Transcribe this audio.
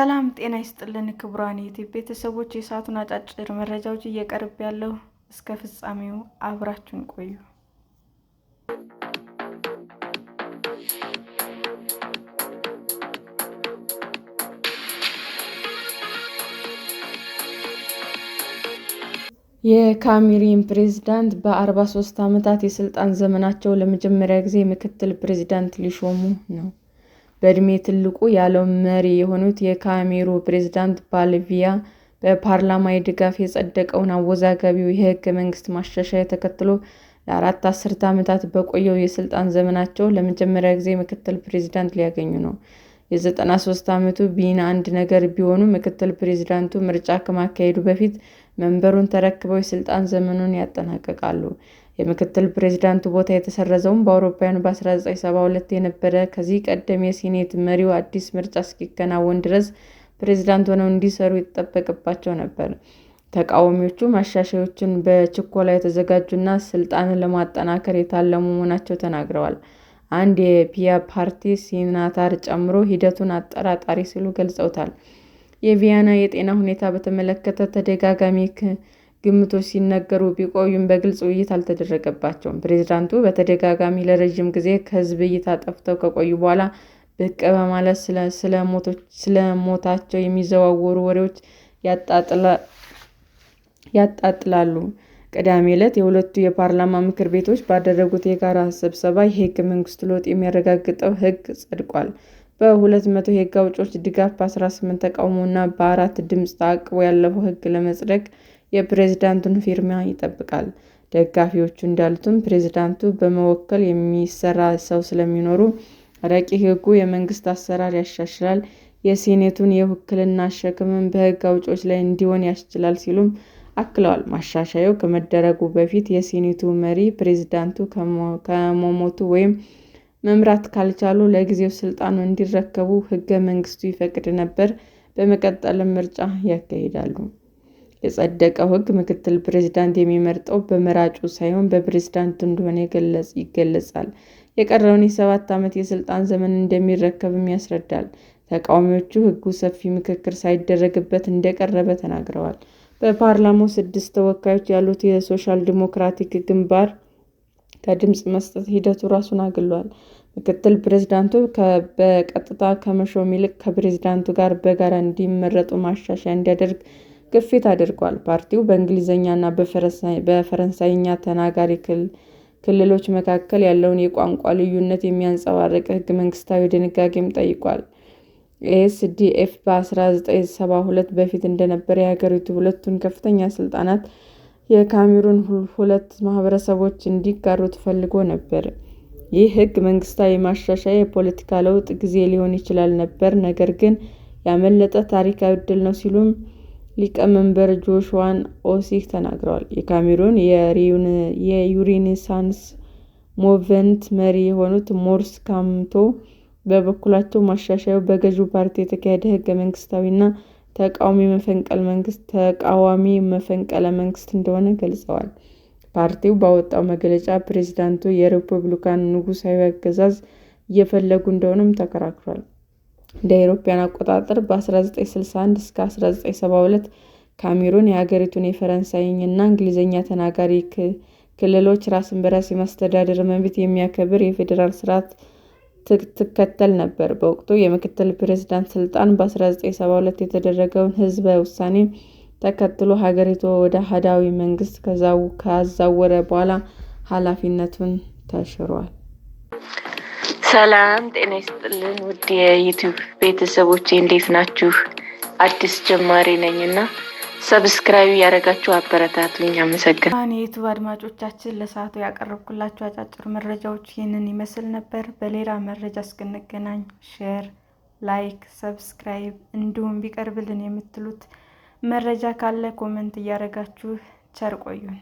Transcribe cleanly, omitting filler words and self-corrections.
ሰላም ጤና ይስጥልን ክቡራን የዩቲዩብ ቤተሰቦች፣ የሰዓቱን አጫጭር መረጃዎች እየቀርብ ያለው እስከ ፍጻሜው አብራችሁን ቆዩ። የካሜሩን ፕሬዝዳንት በ43 ዓመታት የስልጣን ዘመናቸው ለመጀመሪያ ጊዜ ምክትል ፕሬዝዳንት ሊሾሙ ነው። በዕድሜ ትልቁ የዓለም መሪ የሆኑት የካሜሩን ፕሬዝዳንት ባልቢያ በፓርላማ ድጋፍ የጸደቀውን አወዛጋቢውን የሕገ መንግሥት ማሻሻያ ተከትሎ ለ4 አስርት ዓመታት በቆየው የስልጣን ዘመናቸው ለመጀመሪያ ጊዜ ምክትል ፕሬዝዳንት ሊያገኙ ነው። የ93 ዓመቱ ቢን አንድ ነገር ቢሆኑም ምክትል ፕሬዝዳንቱ ምርጫ ከማካሄዱ በፊት መንበሩን ተረክበው የስልጣን ዘመኑን ያጠናቅቃሉ። የምክትል ፕሬዝዳንቱ ቦታ የተሰረዘውም በአውሮፓውያኑ በ1972 የነበረ ከዚህ ቀደም የሴኔት መሪው አዲስ ምርጫ እስኪከናወን ድረስ ፕሬዝዳንት ሆነው እንዲሰሩ ይጠበቅባቸው ነበር። ተቃዋሚዎቹ ማሻሻያዎቹ በችኮላ የተዘጋጁና ስልጣንን ለማጠናከር የታለሙ መሆናቸው ተናግረዋል። አንድ የፒያ ፓርቲ ሴናተር ጨምሮ ሂደቱን አጠራጣሪ ሲሉ ገልጸውታል። የቪያና የጤና ሁኔታ በተመለከተ ተደጋጋሚ ግምቶች ሲነገሩ ቢቆዩም በግልጽ ውይይት አልተደረገባቸውም። ፕሬዝዳንቱ በተደጋጋሚ ለረጅም ጊዜ ከሕዝብ እይታ ጠፍተው ከቆዩ በኋላ ብቅ በማለት ስለ ሞታቸው የሚዘዋወሩ ወሬዎች ያጣጥላሉ። ቅዳሜ ዕለት የሁለቱ የፓርላማ ምክር ቤቶች ባደረጉት የጋራ ስብሰባ የሕገ መንግሥቱ ለውጥ የሚያረጋግጠው ሕግ ጸድቋል። በ200 የሕግ አውጪዎች ድጋፍ፣ በ18 ተቃውሞ እና በ4 ድምፅ ተዓቅቦ ያለፈው ሕግ ለመጽደቅ የፕሬዝዳንቱን ፊርማ ይጠብቃል። ደጋፊዎቹ እንዳሉትም ፕሬዝዳንቱ በመወከል የሚሰራ ሰው ስለሚኖሩ ረቂቅ ሕጉ የመንግሥት አሰራር ያሻሽላል፣ የሴኔቱን የውክልና ሸክምም በሕግ አውጪዎች ላይ እንዲሆን ያስችላል ሲሉም አክለዋል። ማሻሻያው ከመደረጉ በፊት የሴኔቱ መሪ ፕሬዝዳንቱ ከመሞቱ ወይም መምራት ካልቻሉ ለጊዜው ስልጣኑን እንዲረከቡ ሕገ መንግሥቱ ይፈቅድ ነበር። በመቀጠልም ምርጫ ያካሂዳሉ። የጸደቀው ሕግ ምክትል ፕሬዝዳንት የሚመርጠው በመራጩ ሳይሆን በፕሬዝዳንቱ እንደሆነ ይገለጻል። የቀረውን የ7 ዓመት የስልጣን ዘመን እንደሚረከብም ያስረዳል። ተቃዋሚዎቹ ሕጉ ሰፊ ምክክር ሳይደረግበት እንደቀረበ ተናግረዋል። በፓርላማው 6 ተወካዮች ያሉት የሶሻል ዲሞክራቲክ ግንባር ከድምፅ መስጠት ሂደቱ ራሱን አግሏል። ምክትል ፕሬዝዳንቱ በቀጥታ ከመሾም ይልቅ ከፕሬዝዳንቱ ጋር በጋራ እንዲመረጡ ማሻሻያ እንዲያደርግ ግፊት አድርጓል። ፓርቲው በእንግሊዝኛና በፈረንሳይኛ ተናጋሪ ክልሎች መካከል ያለውን የቋንቋ ልዩነት የሚያንጸባርቅ ሕገ መንግሥታዊ ድንጋጌም ጠይቋል። ኤስዲኤፍ በ1972 በፊት እንደነበረ የሀገሪቱ ሁለቱን ከፍተኛ ስልጣናት የካሜሩን ሁለት ማህበረሰቦች እንዲጋሩት ፈልጎ ነበር። ይህ ሕገ መንግሥታዊ ማሻሻያ የፖለቲካ ለውጥ ጊዜ ሊሆን ይችል ነበር፣ ነገር ግን ያመለጠ ታሪካዊ ዕድል ነው ሲሉም ሊቀመንበር ጆሹዋን ኦሲክ ተናግረዋል። የካሜሩን የዩሪኔሳንስ ሙቭመንት መሪ የሆኑት ሞሪስ ካምቶ በበኩላቸው ማሻሻያው በገዢው ፓርቲ የተካሄደ ሕገ መንግሥታዊና ተቃዋሚ መፈንቅለ መንግስት እንደሆነ ገልጸዋል። ፓርቲው ባወጣው መግለጫ ፕሬዝዳንቱ የሪፐብሊካን ንጉሣዊ አገዛዝ እየፈለጉ እንደሆነም ተከራክሯል። እንደ አውሮፓውያን አቆጣጠር በ1961 እስከ 1972 ካሜሩን የሀገሪቱን የፈረንሳይኛ እና እንግሊዝኛ ተናጋሪ ክልሎች ራስን በራስ የማስተዳደር መብት የሚያከብር የፌዴራል ስርዓት ትከተል ነበር። በወቅቱ የምክትል ፕሬዝዳንት ስልጣን በ1972 የተደረገውን ሕዝበ ውሳኔ ተከትሎ ሀገሪቱ ወደ አህዳዊ መንግስት ካዛወረ በኋላ ኃላፊነቱን ተሽሯል። ሰላም ጤና ይስጥልን ውድ የዩቲዩብ ቤተሰቦች እንዴት ናችሁ? አዲስ ጀማሪ ነኝና ሰብስክራይብ ያደረጋችሁ አበረታቱኝ። አመሰግናለሁ። የዩቲዩብ አድማጮቻችን ለሰዓቱ ያቀረብኩላችሁ አጫጭር መረጃዎች ይህንን ይመስል ነበር። በሌላ መረጃ እስክንገናኝ ሼር፣ ላይክ፣ ሰብስክራይብ እንዲሁም ቢቀርብልን የምትሉት መረጃ ካለ ኮሜንት እያደረጋችሁ ቸር ቆዩን።